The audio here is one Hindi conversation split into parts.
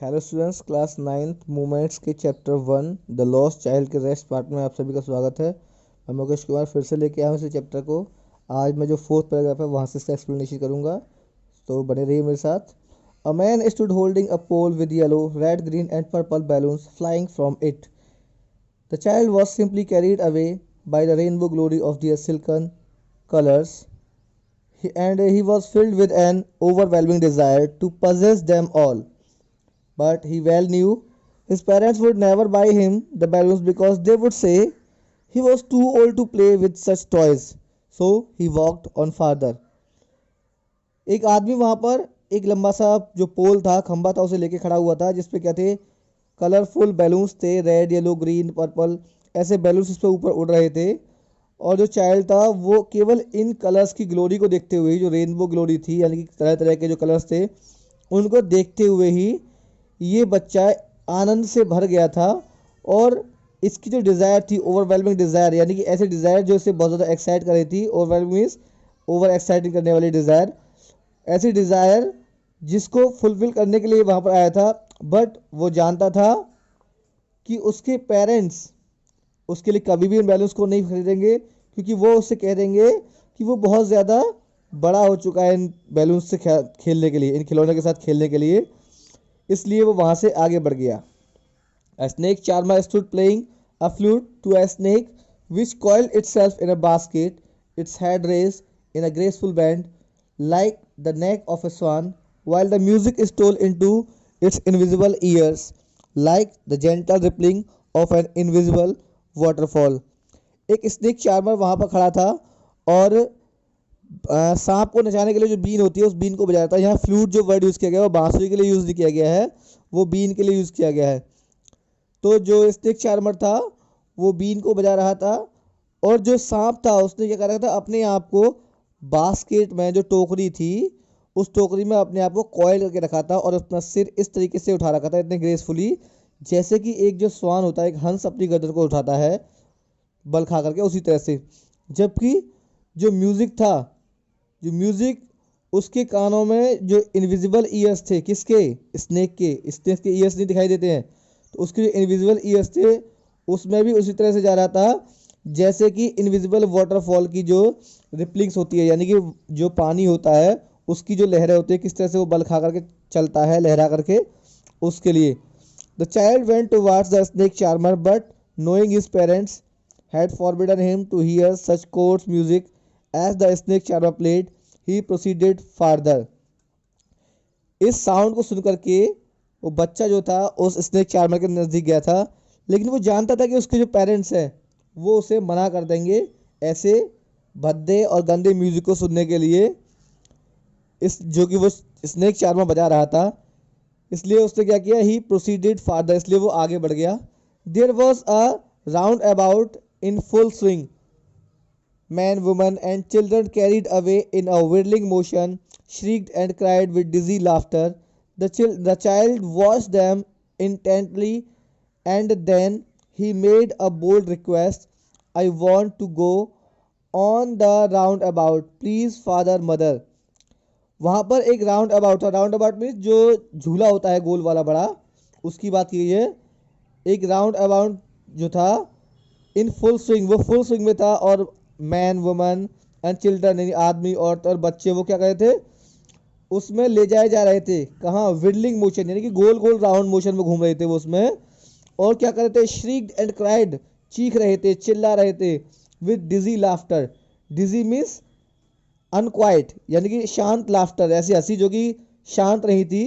Hello students, class ninth movements के चैप्टर 1 द लॉस्ट चाइल्ड के रेस्ट पार्ट में आप सभी का स्वागत है। मैं मुकेश कुमार फिर से लेके आया हूँ इस चैप्टर को। आज मैं जो फोर्थ पैराग्राफ है वहाँ से इसका एक्सप्लेनेशन करूँगा, तो बने रहिए मेरे साथ। A man stood holding a pole with yellow, red, green and purple balloons flying from it. The child was simply carried away by the rainbow glory of their silken colors, and he was filled with an overwhelming desire to possess them all. But he well knew his parents would never buy him the balloons because they would say he was too old to play with such toys. So he walked on farther. एक आदमी वहां पर एक लंबा सा जो पोल था, खंबा था, उसे लेके खड़ा हुआ था, जिसपे क्या थे, कलरफुल बैलून्स थे, रेड, येलो, ग्रीन, पर्पल, ऐसे बैलून्स इस पे ऊपर उड़ रहे थे। और जो चाइल्ड था वो केवल इन कलर्स की ग्लोरी को देखते हुए ही, जो रेनबो ग्लोरी थी, यानी कि तरह तरह के जो कलर्स थे, उनको देखते हुए ही ये बच्चा आनंद से भर गया था। और इसकी जो डिज़ायर थी, ओवरवेलमिंग डिज़ायर, यानी कि ऐसे डिज़ायर जो इसे बहुत ज़्यादा एक्साइट कर रही थी। ओवरवेलमिंग मीन्स ओवर एक्साइटिंग करने वाली डिज़ायर, ऐसी डिज़ायर जिसको फुलफिल करने के लिए वहाँ पर आया था। बट वो जानता था कि उसके पेरेंट्स उसके लिए कभी भी इन बैलून्स को नहीं खरीदेंगे, क्योंकि वो उससे कह देंगे कि वो बहुत ज़्यादा बड़ा हो चुका है इन बैलून्स से खेलने के लिए, इन खिलौनों के साथ खेलने के लिए। इसलिए वो वहाँ से आगे बढ़ गया। A snake charmer stood playing a flute to a snake which coiled itself in a basket, its head raised in a graceful bend like the neck of a swan, while the music stole into its invisible ears like the gentle rippling of an invisible waterfall. एक स्नेक चार्मर वहाँ पर खड़ा था और सांप को नचाने के लिए जो बीन होती है उस बीन को बजाया था। यहाँ फ्लूट जो वर्ड यूज़ किया गया है वो बांसुरी के लिए यूज़ नहीं किया गया है, वो बीन के लिए यूज़ किया गया है। तो जो स्नेक चार्मर था वो बीन को बजा रहा था, और जो सांप था उसने क्या कर रहा था, अपने आप को बास्केट में, जो टोकरी थी, उस टोकरी में अपने आप को कॉइल करके रखा था और अपना सिर इस तरीके से उठा रखा था, इतने ग्रेसफुली, जैसे कि एक जो स्वान होता है, एक हंस अपनी गर्दन को उठाता है बल खा करके, उसी तरह से। जबकि जो म्यूज़िक था, जो म्यूज़िक उसके कानों में जो इनविजिबल ईयर्स थे, किसके, स्नेक के, स्नेक के ईयर्स नहीं दिखाई देते हैं, तो उसके जो इनविजिबल ईयर्स थे उसमें भी उसी तरह से जा रहा था जैसे कि इनविजिबल वाटरफॉल की जो रिपलिंग्स होती है, यानी कि जो पानी होता है उसकी जो लहरें होती है, किस तरह से वो बल खा करके चलता है, लहरा करके, उसके लिए। The child went towards the snake charmer, but knowing his parents had forbidden him to hear such coarse music as the snake charmer played, he proceeded farther. इस साउंड को सुनकर के वो बच्चा जो था उस स्नेक चार्मर के नज़दीक गया था, लेकिन वो जानता था कि उसके जो पेरेंट्स हैं वो उसे मना कर देंगे ऐसे भद्दे और गंदे म्यूजिक को सुनने के लिए, इस जो कि वो स्नेक चार्मर बजा रहा था। इसलिए उसने क्या किया, ही प्रोसीडेड फार्दर, इसलिए वो आगे बढ़ गया। There was a roundabout in full swing. Men, women, and children carried away in a whirling motion, shrieked and cried with dizzy laughter. The child watched them intently, and then he made a bold request. I want to go on the roundabout. Please, father, mother. वहाँ पर एक राउंड अबाउट था। राउंड अबाउट मीन्स जो झूला होता है गोल वाला बड़ा, उसकी बात की गई है। एक राउंड अबाउट जो था इन फुल स्विंग, वो फुल स्विंग में था, और मैन, वुमन एंड चिल्ड्रन, यानी आदमी, औरत और बच्चे, वो क्या कर रहे थे, उसमें ले जाए जा रहे थे। कहाँ, विडलिंग मोशन, यानी कि गोल गोल राउंड मोशन में घूम रहे थे वो उसमें। और क्या कर रहे थे, श्रीक्ड एंड क्राइड, चीख रहे थे, चिल्ला रहे थे, with dizzy laughter. Dizzy means unquiet, यानी कि शांत लाफ्टर, ऐसी हंसी जो कि शांत रही थी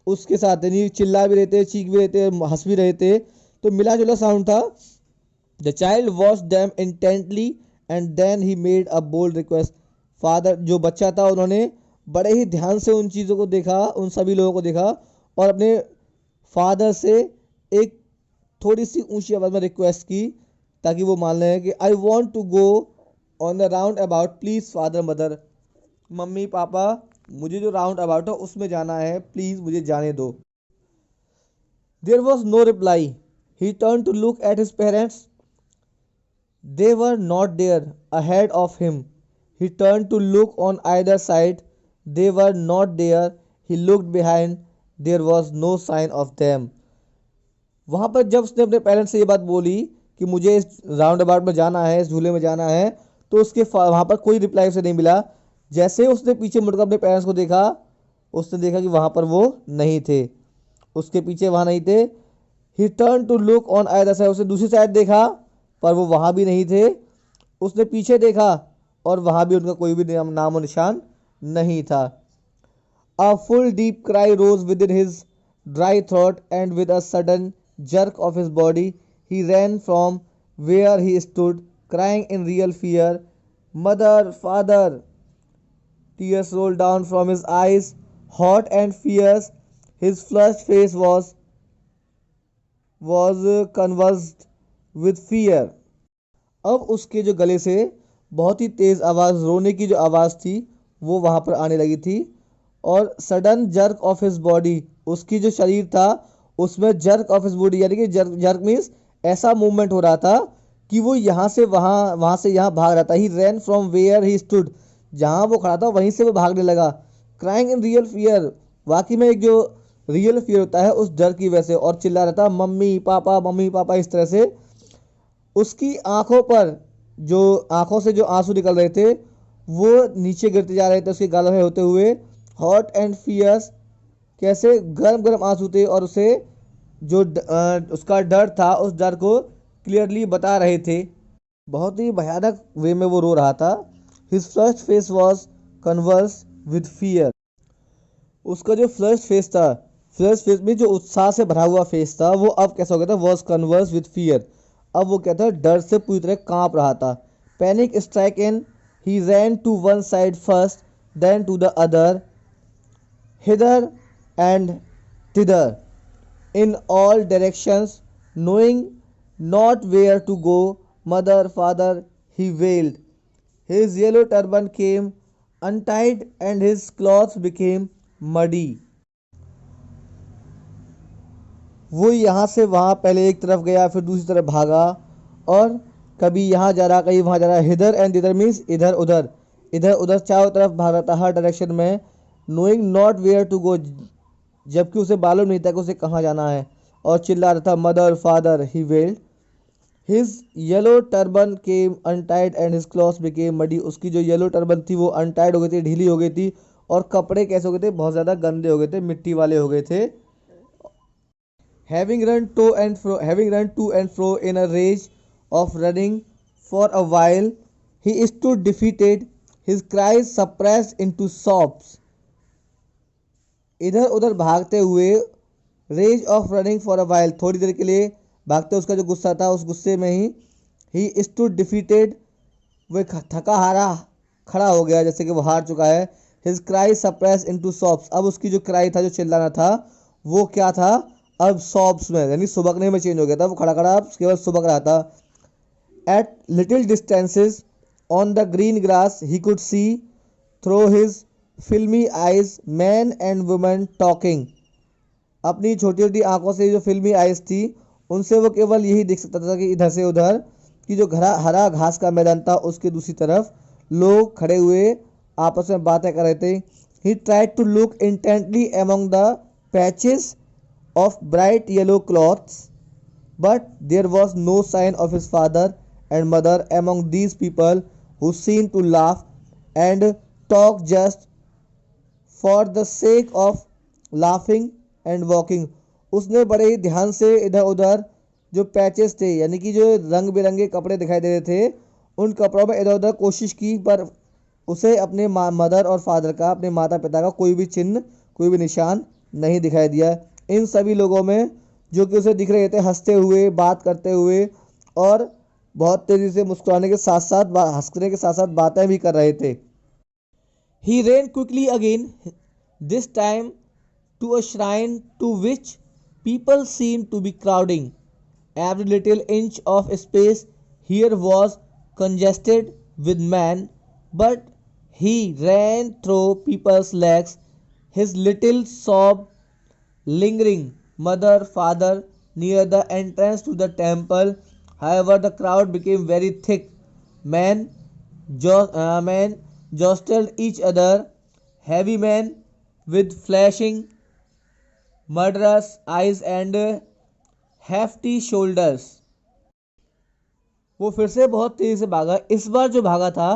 उसके साथ, यानी चिल्ला भी रहे थे, चीख भी रहे थे, हंस भी रहे थे, तो मिला जुला साउंड था। The child watched them intently, and then he made a bold request. Father, जो बच्चा था, उन्होंने बड़े ही ध्यान से उन चीज़ों को देखा, उन सभी लोगों को देखा, और अपने फादर से एक थोड़ी सी ऊंची आवाज़ में रिक्वेस्ट की, ताकि वो मान लें कि I want to go on the roundabout, please father mother, mummy papa, मुझे जो राउंड अबाउट है उसमें जाना है, प्लीज़ मुझे जाने दो। There was no reply. He turn to look at his parents. They were not there ahead of him. He turned to look on either side. They were not there. He looked behind. There was no sign of them. वहाँ पर जब उसने अपने पेरेंट्स से ये बात बोली कि मुझे इस राउंड अबाउट में जाना है, इस झूले में जाना है, तो उसके वहाँ पर कोई रिप्लाई उसे नहीं मिला। जैसे उसने पीछे मुड़कर अपने पेरेंट्स को देखा, उसने देखा कि वहाँ पर वो नहीं थे, उसके पीछे वहाँ नहीं थे। He turn to look on other side, उसने दूसरी साइड देखा पर वो वहाँ भी नहीं थे। उसने पीछे देखा और वहाँ भी उनका कोई भी नामो निशान नहीं था। A full deep cry rose within his dry throat, and with a sudden jerk of his body, he ran from where he stood, crying in real fear, "Mother, father!" Tears rolled down from his eyes, hot and fierce. His flushed face was convulsed with fear. अब उसके जो गले से बहुत ही तेज आवाज़, रोने की जो आवाज़ थी, वो वहाँ पर आने लगी थी। और sudden jerk of his body, उसकी जो शरीर था उसमें जर्क ऑफ हिज बॉडी, यानी कि जर्क जर्क मीन्स ऐसा मूवमेंट हो रहा था कि वो यहाँ से वहाँ, वहाँ से यहाँ भाग रहा था। He ran from where he stood, जहाँ वो खड़ा था वहीं से वो भागने लगा। क्राइंग इन रियल फियर, वाकई में एक जो रियल फियर होता है उस डर की वजह से, और चिल्ला रहा था मम्मी पापा मम्मी पापा, इस तरह से। उसकी आंखों पर जो आंखों से जो आंसू निकल रहे थे वो नीचे गिरते जा रहे थे उसके गालों में होते हुए। हॉट एंड फियर्स, कैसे गर्म गर्म आंसू थे, और उसे जो उसका डर था उस डर को क्लियरली बता रहे थे। बहुत ही भयानक वे में वो रो रहा था। His flushed face was converse with fear, उसका जो फ्लश फेस था, फ्लश फेस में जो उत्साह से भरा हुआ फेस था, वो अब कैसा हो गया था, वॉज कन्वर्स विद फियर, अब वो क्या था, डर से पूरी तरह कांप रहा था। Panic strike in, he ran to one side first, then to the other, hither and thither, in all directions, knowing not where to go. Mother, father, he wailed. His yellow turban came untied and his clothes became muddy. वो यहाँ से वहाँ पहले एक तरफ गया, फिर दूसरी तरफ भागा, और कभी यहाँ जा रहा कहीं वहाँ जा रहा। हिदर एंड इधर मीन्स इधर उधर, इधर उधर चारों तरफ भाग रहा था, हर डायरेक्शन में। Knowing not where to go, जबकि उसे मालूम नहीं था कि उसे कहाँ जाना है, और चिल्ला रहा था mother father, he weld. His yellow turban came untied and his clothes became muddy, उसकी जो येलो टर्बन थी वो अनटाइड हो गई थी, ढीली हो गई थी, और कपड़े कैसे हो गए थे, बहुत ज़्यादा गंदे हो गए थे, मिट्टी वाले हो गए थे। Having run to and fro in a rage of running for a while, he stood defeated, his cries suppressed into sobs. इधर उधर भागते हुए, race of running for a while, थोड़ी देर के लिए भागते, उसका जो गुस्सा था उस गुस्से में ही स्टूड डिफीटेड, वह थका हारा खड़ा हो गया, जैसे कि वो हार चुका है। हिज क्राई सप्रेस इनटू सॉब्स, अब उसकी जो क्राई था, जो चिल्लाना था, वो क्या था, अब सॉब्स में यानी सुबकने में चेंज हो गया था। वो खड़ा खड़ा केवल सुबक रहा था। At little distances on the green grass he could see through his filmy eyes man and women talking, अपनी छोटी छोटी आंखों से जो फिल्मी आइज थी उनसे वो केवल यही देख सकता था कि इधर से उधर कि जो हरा घास का मैदान था उसके दूसरी तरफ लोग खड़े हुए आपस में बातें कर रहे थे। He tried to look intently among the patches of bright yellow cloths, but there was no sign of his father and mother among these people who seemed to laugh and talk just for the sake of laughing and walking. उसने बड़े ही ध्यान से इधर उधर जो पैचेस थे, यानी कि जो रंग बिरंगे कपड़े दिखाई दे रहे थे, उन कपड़ों में इधर उधर कोशिश की, पर उसे अपने मदर और फादर का, अपने माता पिता का कोई भी चिन्ह, कोई भी निशान नहीं दिखाई दिया। इन सभी लोगों में जो कि उसे दिख रहे थे हंसते हुए, बात करते हुए, और बहुत तेजी से मुस्कुराने के साथ साथ, हंसने के साथ साथ बातें भी कर रहे थे। He ran quickly again, this time to a shrine to which people seemed to be crowding. Every little inch of space here was congested with men, but he ran through people's legs, his little sob lingering. Mother, father, near the entrance to the temple. However, the crowd became very thick. Men jostled each other. Heavy men with flashing murderous eyes and hefty shoulders। वो फिर से बहुत तेजी से भागा। इस बार जो भागा था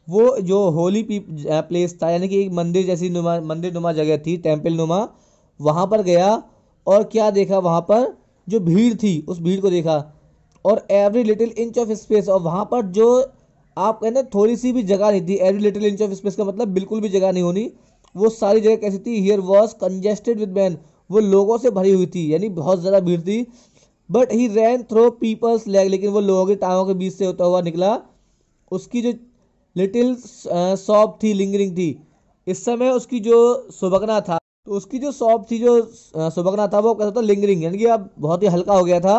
वो जो होली प्लेस था, यानी कि एक मंदिर नुमा जगह थी, टेम्पल नुमा, वहां पर गया और क्या देखा, वहां पर जो भीड़ थी उस भीड़ को देखा और every little inch of space, और वहां पर जो आप कहते थोड़ी सी भी जगह नहीं थी, every little inch of space का मतलब बिल्कुल भी जगह नहीं होनी, वो सारी जगह कैसी थी, here was congested with man, वो लोगों से भरी हुई थी, यानी बहुत ज़्यादा भीड़ थी। But he ran through people's leg, लेकिन वो लोगों की टांगों के बीच से होता हुआ निकला। उसकी जो लिटिल शॉप थी, लिंगरिंग थी, इस समय उसकी जो सुबकना था, तो उसकी जो शॉप थी, जो सुबकना था, वो कैसा था, लिंगरिंग, यानी कि अब बहुत ही हल्का हो गया था।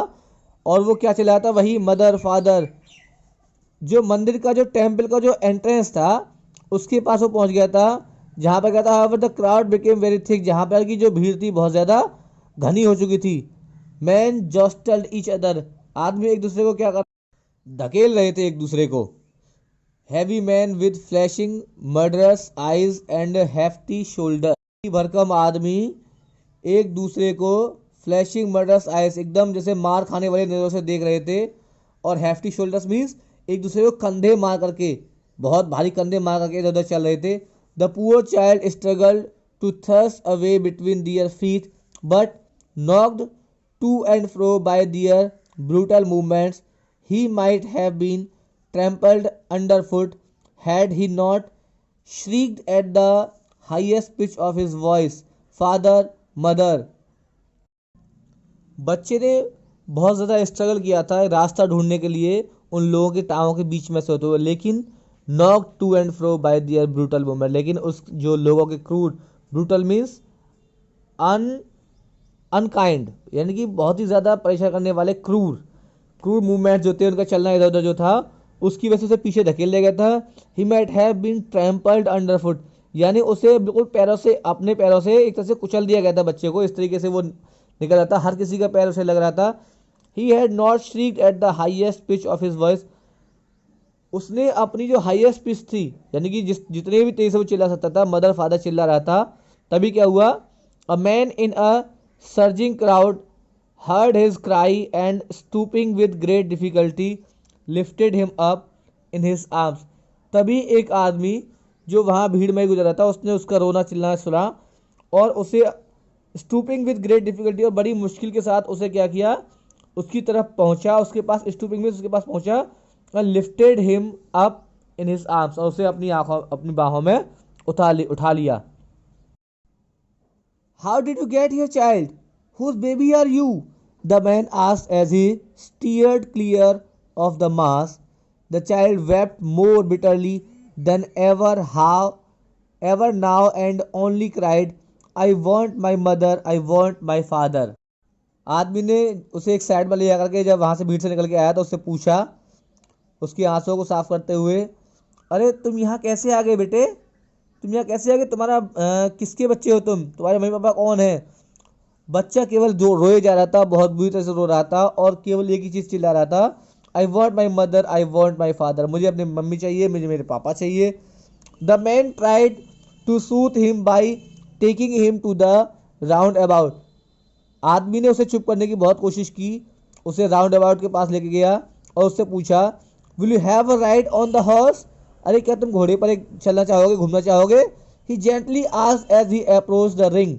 और वो क्या चला था, वही मदर फादर, जो मंदिर का जो टेम्पल का जो एंट्रेंस था उसके पास वो पहुंच गया था, जहां पर क्या था, the crowd became very thick, जहां पर की जो भीड़ थी बहुत ज़्यादा घनी हो चुकी थी। मैन जॉस्टल्ड ईच अदर, आदमी एक दूसरे को क्या कर धकेल रहे थे एक दूसरे को। Heavy man with flashing murderous eyes and hefty shoulder, भरकम आदमी एक दूसरे को फ्लैशिंग मर्डरस आइज, एकदम जैसे मार खाने वाले नजरों से देख रहे थे, और हैफ्टी शोल्डर्स मीन्स एक दूसरे को कंधे मार करके, बहुत भारी कंधे मार करके इधर उधर चल रहे थे। The poor child struggle to thrust away between their feet but knocked to and fro by their brutal movements, he might have been trampled underfoot had he not shrieked at the highest pitch of his voice, "Father, mother!" बच्चे ने बहुत ज़्यादा स्ट्रगल किया था रास्ता ढूंढने के लिए उन लोगों की टांगों के बीच में से होते हुए, लेकिन knock to and fro by their brutal movement, लेकिन उस जो लोगों के क्रूर, ब्रूटल मीन्स अन अनकाइंड, यानी कि बहुत ही ज़्यादा परेशान करने वाले क्रूर क्रूर मूवमेंट जो थे, उनका चलना इधर उधर जो था, उसकी वजह से पीछे धकेल दिया गया था। He might have been trampled under foot, यानी उसे बिल्कुल पैरों से, अपने पैरों से एक तरह से कुचल दिया गया था बच्चे को, इस तरीके से वो निकल रहा था, हर किसी का पैर उसे लग रहा था। He had not shrieked at the highest pitch of his voice, उसने अपनी जो हाईएस्ट पिच थी, यानी कि जितने भी तेज से वो चिल्ला सकता था, मदर फादर चिल्ला रहा था, तभी क्या हुआ, a man in a surging crowd heard his cry and stooping with great difficulty lifted him up in his arms, तभी एक आदमी जो वहाँ भीड़ में गुजर रहा था उसने उसका रोना चिल्लाना सुना और उसे स्टूपिंग विद ग्रेट डिफिकल्टी, और बड़ी मुश्किल के साथ उसे क्या किया, उसकी तरफ पहुंचा, उसके पास स्टूपिंग में उसके पास पहुंचा और lifted him up in his arms, और उसे अपनी बाहों में उठा लिया। How did you get here child, whose baby are you? The man asked as he steered clear of the mass. The child wept more bitterly than ever now and only cried, I want my mother, I want my father. आदमी ने उसे एक साइड में ले जाकर के जब वहाँ से भीड़ से निकल के आया तो उससे पूछा, उसकी आंसुओं को साफ करते हुए, अरे तुम यहाँ कैसे आ गए बेटे, तुम यहाँ कैसे आ गए, तुम्हारा किसके बच्चे हो तुम, तुम्हारे मम्मी पापा कौन है। बच्चा केवल जो रोए जा रहा था, बहुत बुरी तरह से रो रहा था और केवल एक ही चीज़ चिल्ला रहा था, I want my mother, I want my father, मुझे अपनी मम्मी चाहिए, मुझे मेरे पापा चाहिए। The man tried to soothe him by taking him to the roundabout, आदमी ने उसे चुप करने की बहुत कोशिश की, उसे राउंड अबाउट के पास लेके गया और उससे पूछा, will you have a ride on the horse, अरे क्या तुम घोड़े पर एक चलना चाहोगे, घूमना चाहोगे। He gently asked as he approach the ring,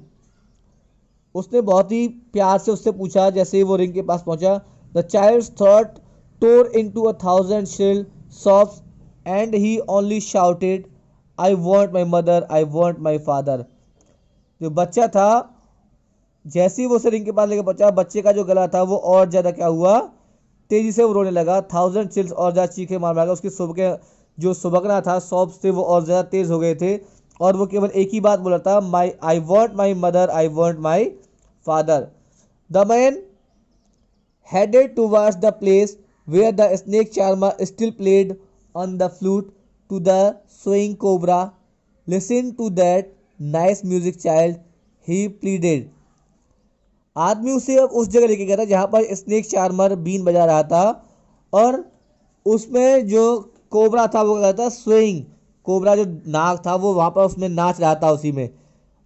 उसने बहुत ही प्यार से उससे पूछा जैसे ही वो रिंग के पास पहुंचा। The child's thought tore into 1,000 shrill sobs and he only shouted, I want my mother, I want my father. जो बच्चा था, जैसे ही वो उसे रिंग के पास लेकर पहुंचा, बच्चे का जो गला था वो और ज़्यादा क्या हुआ, तेजी से वो रोने लगा, 1,000 चिल्स और ज़्यादा चीखे मार मार, उसकी सुबह के जो सुबकना था, सॉब्स थे, वो और ज़्यादा तेज हो गए थे और वो केवल एक ही बात बोला था, my I want my mother, I want my father. The man headed towards the place where the snake charmer still played on the flute to the swaying cobra. Listen to that nice music, child, he pleaded. आदमी उसे अब उस जगह लेके गया था जहाँ पर स्नेक चार्मर बीन बजा रहा था और उसमें जो कोबरा था वो क्या था, स्वेइंग कोबरा जो नाग था वो वहाँ पर उसमें नाच रहा था उसी में,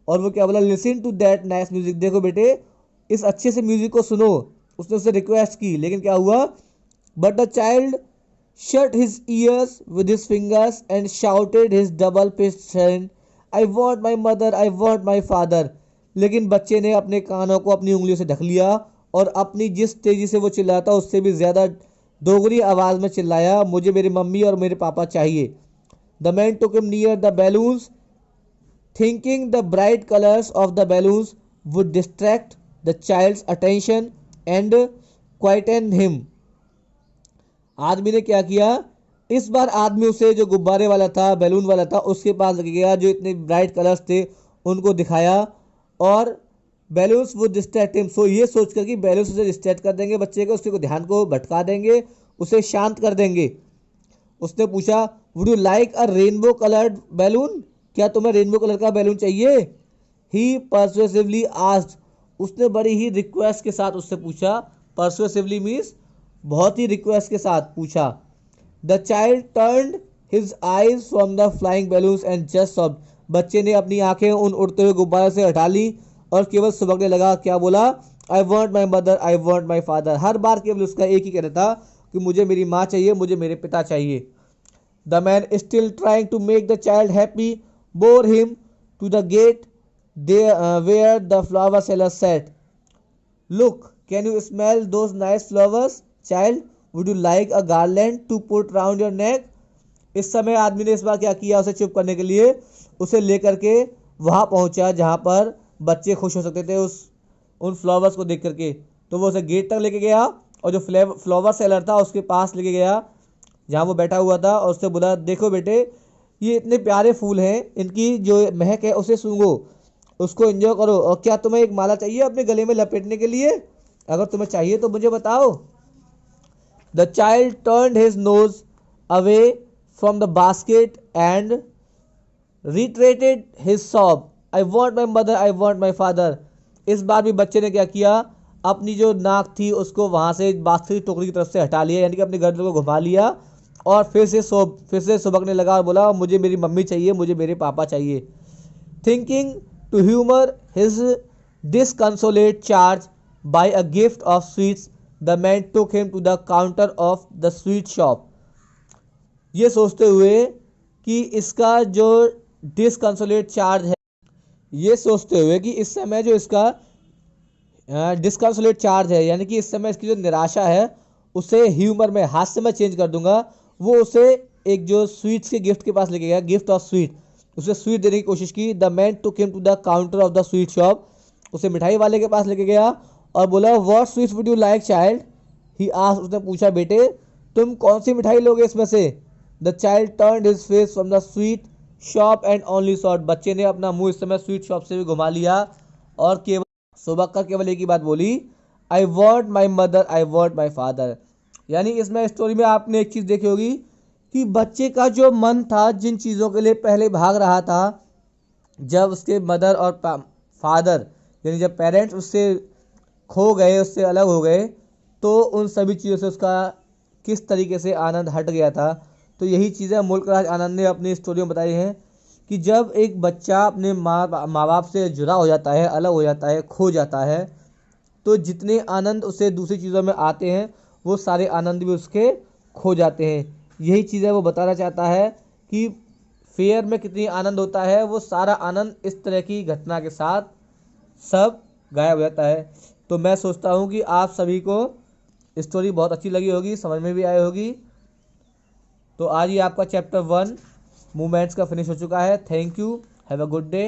और वो क्या बोला, listen to that nice music, देखो बेटे इस अच्छे से म्यूजिक को सुनो, उसने उससे रिक्वेस्ट की, लेकिन क्या हुआ, but the child shut his ears with his fingers and shouted his double pitched saying, I want my mother, I want my father। लेकिन बच्चे ने अपने कानों को अपनी उंगलियों से ढक लिया और अपनी जिस तेजी से वो चिल्लाता उससे भी ज्यादा दोगुनी आवाज में चिल्लाया, मुझे मेरी मम्मी और मेरे पापा चाहिए। The man took him near the balloons thinking the bright colors of the balloons would distract the child's attention and quieten him। आदमी ने क्या किया, इस बार आदमी उसे जो गुब्बारे वाला था, बैलून वाला था, उसके पास लेके गया जो इतने ब्राइट कलर्स थे उनको दिखाया, और बैलून्स वो डिस्ट्रैक्ट हिम, सो ये सोचकर कि बैलून्स उसे डिस्ट्रैक्ट कर देंगे बच्चे को, उसके को ध्यान को भटका देंगे, उसे शांत कर देंगे। उसने पूछा, would you like a rainbow coloured balloon, क्या तुम्हें रेनबो कलर का बैलून चाहिए। ही परसुएसिवली आस्क्ड, उसने बड़ी ही रिक्वेस्ट के साथ उससे पूछा, परसुएसिवली मीन्स बहुत ही रिक्वेस्ट के साथ पूछा। The child turned his eyes from the flying balloons and just soft, बच्चे ने अपनी आंखें उन उड़ते हुए गुब्बारे से हटा ली और केवल सुबकने लगा, क्या बोला, I want my mother, I want my father. हर बार केवल उसका एक ही कहना था कि मुझे मेरी माँ चाहिए, मुझे मेरे पिता चाहिए। The man still trying to make the child happy bore him to the gate there where the flower seller sat। Look, can you smell those nice flowers, child? Would you like a garland to put round your neck? इस समय आदमी ने इस बार क्या किया, उसे चुप करने के लिए उसे लेकर के वहां पहुंचा जहां पर बच्चे खुश हो सकते थे उन फ्लावर्स को देख करके। तो वो उसे गेट तक लेके गया और जो फ्लावर सेलर था उसके पास लेके गया जहां वो बैठा हुआ था, और उससे बोला, देखो बेटे ये इतने प्यारे फूल हैं, इनकी जो महक है उसे सूंघो, उसको एंजॉय करो, और क्या तुम्हें एक माला चाहिए अपने गले में लपेटने के लिए, अगर तुम्हें चाहिए तो मुझे बताओ। The child turned his nose away from the basket and retreated his sob, I want my mother, I want my father. इस बार भी बच्चे ने क्या किया, अपनी जो नाक थी उसको वहां से बास्केट की टोकरी की तरफ से हटा लिया, यानी कि अपने गर्दन को घुमा लिया, और फिर से सुबकने लगा और बोला, मुझे मेरी मम्मी चाहिए, मुझे मेरे पापा चाहिए। Thinking to humour his disconsolate charge by a gift of sweets, the man took him to the counter of the sweet shop. ये सोचते हुए कि इसका जो डिसकंसोलेट चार्ज है, ये सोचते हुए कि इस समय जो इसका डिसकंसोलेट चार्ज है, यानी कि इस समय इसकी जो निराशा है उसे ह्यूमर में, हास्य में चेंज कर दूंगा, वो उसे एक जो स्वीट्स के गिफ्ट के पास लेके गया, गिफ्ट ऑफ स्वीट, उसे स्वीट देने की कोशिश की। The man took him to the counter of the sweet shop, उसे मिठाई वाले के पास लेके गया और बोला, what sweets would you like child, he asked, उसने पूछा, बेटे तुम कौन सी मिठाई लोगे इसमें से। The child turned his face from the sweet shop and only sought, बच्चे ने अपना मुंह इस समय स्वीट शॉप से भी घुमा लिया और केवल सुबह का केवल एक ही बात बोली, आई want my mother, I want my father. यानी इसमें स्टोरी में आपने एक चीज़ देखी होगी कि बच्चे का जो मन था जिन चीज़ों के लिए पहले भाग रहा था, जब उसके मदर और फादर यानी जब पेरेंट्स उससे खो गए, उससे अलग हो गए, तो उन सभी चीज़ों से उसका किस तरीके से आनंद हट गया था। तो यही चीज़ें मुल्कराज आनंद ने अपनी स्टोरी में बताई हैं कि जब एक बच्चा अपने माँ बाप से जुड़ा हो जाता है, अलग हो जाता है, खो जाता है, तो जितने आनंद उसे दूसरी चीज़ों में आते हैं वो सारे आनंद भी उसके खो जाते हैं। यही चीज़ें वो बताना चाहता है कि फेयर में कितनी आनंद होता है, वो सारा आनंद इस तरह की घटना के साथ सब गायब हो जाता है। तो मैं सोचता हूँ कि आप सभी को स्टोरी बहुत अच्छी लगी होगी, समझ में भी आई होगी। तो आज ही आपका चैप्टर 1 मूवमेंट्स का फिनिश हो चुका है। Thank you, have a good day.